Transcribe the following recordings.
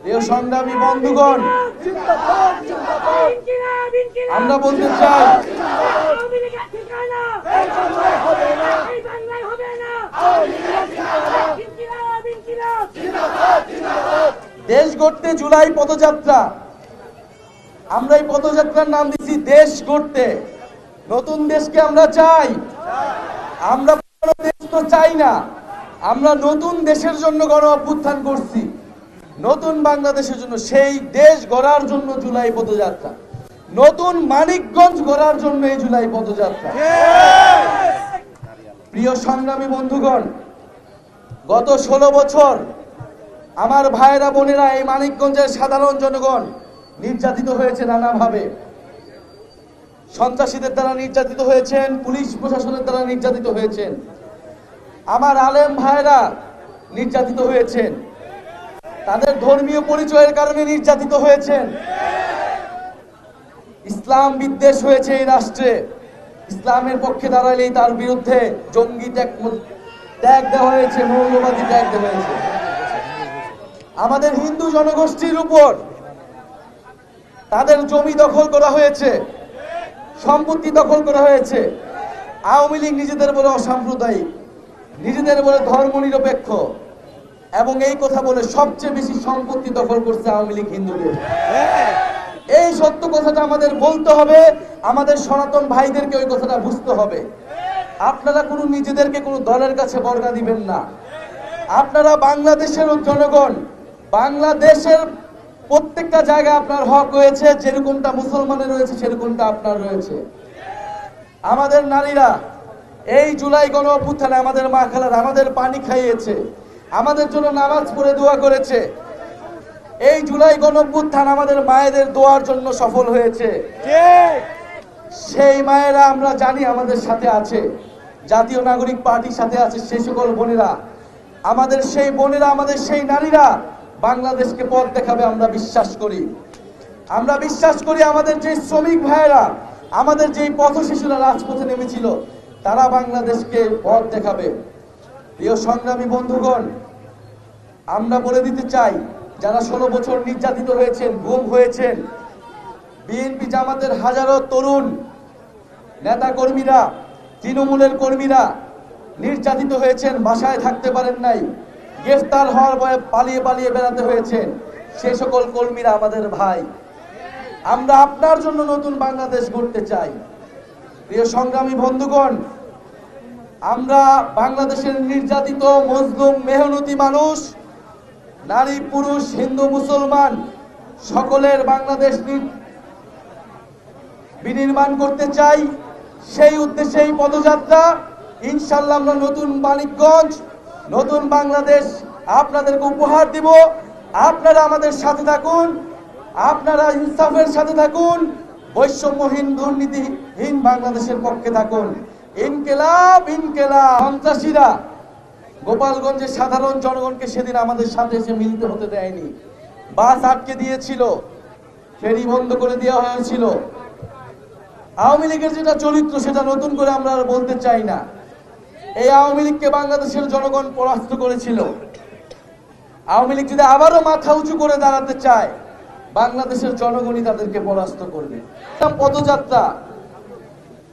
প্রিয় সংগ্রামী বন্ধুগণ, আমরা বলতে চাই দেশ গড়তে জুলাই পদযাত্রা। আমরা এই পদযাত্রার নাম দিচ্ছি দেশ গড়তে। নতুন দেশকে আমরা চাই, আমরা পুরনো দেশ তো চাই না। আমরা নতুন দেশের জন্য গণ অভ্যুত্থান করছি, নতুন বাংলাদেশের জন্য। সেই দেশ গড়ার জন্য জুলাই পদযাত্রা, নতুন মানিকগঞ্জ গড়ার জন্য এই জুলাই পদযাত্রা। প্রিয় সংগ্রামী বন্ধুগণ, গত 16 বছর আমার ভাইরা বোনেরা এই মানিকগঞ্জের সাধারণ জনগণ নির্যাতিত হয়েছে নানাভাবে। সন্ত্রাসীদের দ্বারা নির্যাতিত হয়েছেন, পুলিশ প্রশাসনের দ্বারা নির্যাতিত হয়েছেন, আমার আলেম ভাইরা নির্যাতিত হয়েছেন, তাদের ধর্মীয় পরিচয়ের কারণে নির্যাতিত হয়েছেন। ইসলাম বিদ্বেষ হয়েছে এই রাষ্ট্রে। ইসলামের পক্ষে দাঁড়ালেই তার বিরুদ্ধে জঙ্গি ট্যাগ দেওয়া হয়েছে, মৌলবাদী ট্যাগ দেওয়া হয়েছে। আমাদের হিন্দু জনগোষ্ঠীর উপর তাদের জমি দখল করা হয়েছে, সম্পত্তি দখল করা হয়েছে। আওয়ামী লীগ নিজেদের বলে অসাম্প্রদায়িক, নিজেদের বলে ধর্মনিরপেক্ষ, এবং এই কথা বলে সবচেয়ে বেশি সম্পত্তি দখল করছে আওয়ামী লীগ হিন্দুদের। এই সত্য কথাটা আমাদের বলতে হবে, আমাদের সনাতন ভাইদেরকে ওই কথাটা বুঝতে হবে। আপনারা কোনো নিজেদেরকে কোনো দলের কাছে বর্গা দিবেন না। আপনারা বাংলাদেশের জনগণ, বাংলাদেশের প্রত্যেকটা জায়গায় আপনার হক রয়েছে, যেরকমটা মুসলমানের রয়েছে সেরকমটা আপনার রয়েছে। আমাদের নারীরা এই জুলাই গণ অভ্যুত্থানে আমাদের মা খালারা আমাদের পানি খাইয়েছে, আমাদের জন্য নামাজ পড়ে দোয়া করেছে। এই জুলাই গণ অভ্যুত্থান আমাদের মায়েদের দোয়ার জন্য সফল হয়েছে। সেই মায়েরা আমরা জানি আমাদের সাথে আছে, জাতীয় নাগরিক পার্টির সাথে আছে। সেই সকল বোনেরা, আমাদের সেই বোনেরা, আমাদের সেই নারীরা বাংলাদেশকে পথ দেখাবে আমরা বিশ্বাস করি। আমরা বিশ্বাস করি আমাদের যে শ্রমিক ভাইয়েরা, আমাদের যে পথ শিশুরা রাজপথে নেমেছিল, তারা বাংলাদেশকে পথ দেখাবে। প্রিয় সংগ্রামী বন্ধুগণ, আমরা বলে দিতে চাই, যারা 16 বছর নির্যাতিত হয়েছেন, গুম হয়েছেন, বিএনপি জামাতের হাজারো তরুণ নেতা কর্মীরা, তৃণমূলের কর্মীরা নির্যাতিত হয়েছেন, বাসায় থাকতে পারেন নাই, গ্রেফতার হওয়ার ভয়ে পালিয়ে পালিয়ে বেড়াতে হয়েছেন। সেই সকল কর্মীরা আমাদের ভাই। আমরা আপনার জন্য নতুন বাংলাদেশ গড়তে চাই। প্রিয় সংগ্রামী বন্ধুগণ, আমরা বাংলাদেশের নির্যাতিত মজলুম মেহনতি মানুষ, নারী পুরুষ হিন্দু মুসলমান সকলের বাংলাদেশ বিনির্মাণ করতে চাই। সেই উদ্দেশ্যে এই পদযাত্রা। ইনশাআল্লাহ আমরা নতুন মানিকগঞ্জ, নতুন বাংলাদেশ আপনাদেরকে উপহার দিব। আপনারা আমাদের সাথে থাকুন, আপনারা ইনসাফের সাথে থাকুন, বৈষম্যহীন দুর্নীতিহীন বাংলাদেশের পক্ষে থাকুন। ইনকিলাব ইনকিলাব। সন্ত্রাসীরা গোপালগঞ্জের সাধারণ জনগণকে সেদিন আমাদের সাথে এসে মিলিত হতে দেয়নি। বাস আটকে দিয়েছিল, ফেরি বন্ধ করে দেওয়া হয়েছিল। আওয়ামী লীগের যেটা চরিত্র সেটা নতুন করে আমরা আর বলতে চাই না। এই আওয়ামী লীগকে বাংলাদেশের জনগণ পরাস্ত করেছিল। আওয়ামী লীগ যদি আবারও মাথা উঁচু করে দাঁড়াতে চায়, বাংলাদেশের জনগণই তাদেরকে পরাস্ত করবে। পদযাত্রা,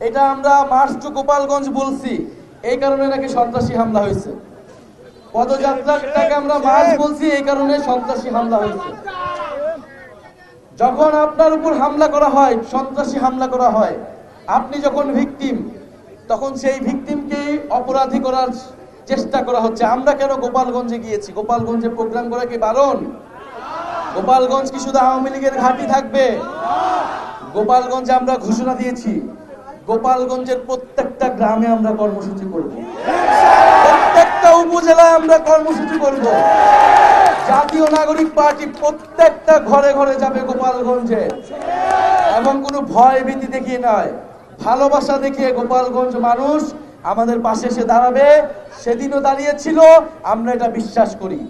এটা আমরা মার্চ টু গোপালগঞ্জ বলছি, এই কারণে নাকি সন্ত্রাসী হামলা হয়েছে। পদযাত্রাটাকে আমরা মার্চ বলছি, এই কারণে সন্ত্রাসী হামলা হয়েছে। যখন আপনার উপর হামলা করা হয়, সন্ত্রাসী হামলা করা হয়, আপনি যখন ভিকটিম, তখন সেই ভিকটিমকে অপরাধী করার চেষ্টা করা হচ্ছে। আমরা কেন গোপালগঞ্জে গিয়েছি? গোপালগঞ্জে প্রোগ্রাম করা কি বারণ? গোপালগঞ্জ কি শুধু আওয়ামী লীগের ঘাঁটি থাকবে? গোপালগঞ্জে আমরা ঘোষণা দিয়েছি, গোপালগঞ্জের প্রত্যেকটা গ্রামে আমরা কর্মসূচি করব, প্রত্যেকটা উপজেলায় আমরা কর্মসূচি করব। জাতীয় নাগরিক পার্টি প্রত্যেকটা ঘরে ঘরে যাবে গোপালগঞ্জে, এবং কোনো ভয় ভীতি দেখিয়ে নয়, ভালোবাসা দেখিয়ে গোপালগঞ্জ মানুষ আমাদের পাশে এসে দাঁড়াবে। সেদিনও দাঁড়িয়েছিল, আমরা এটা বিশ্বাস করি।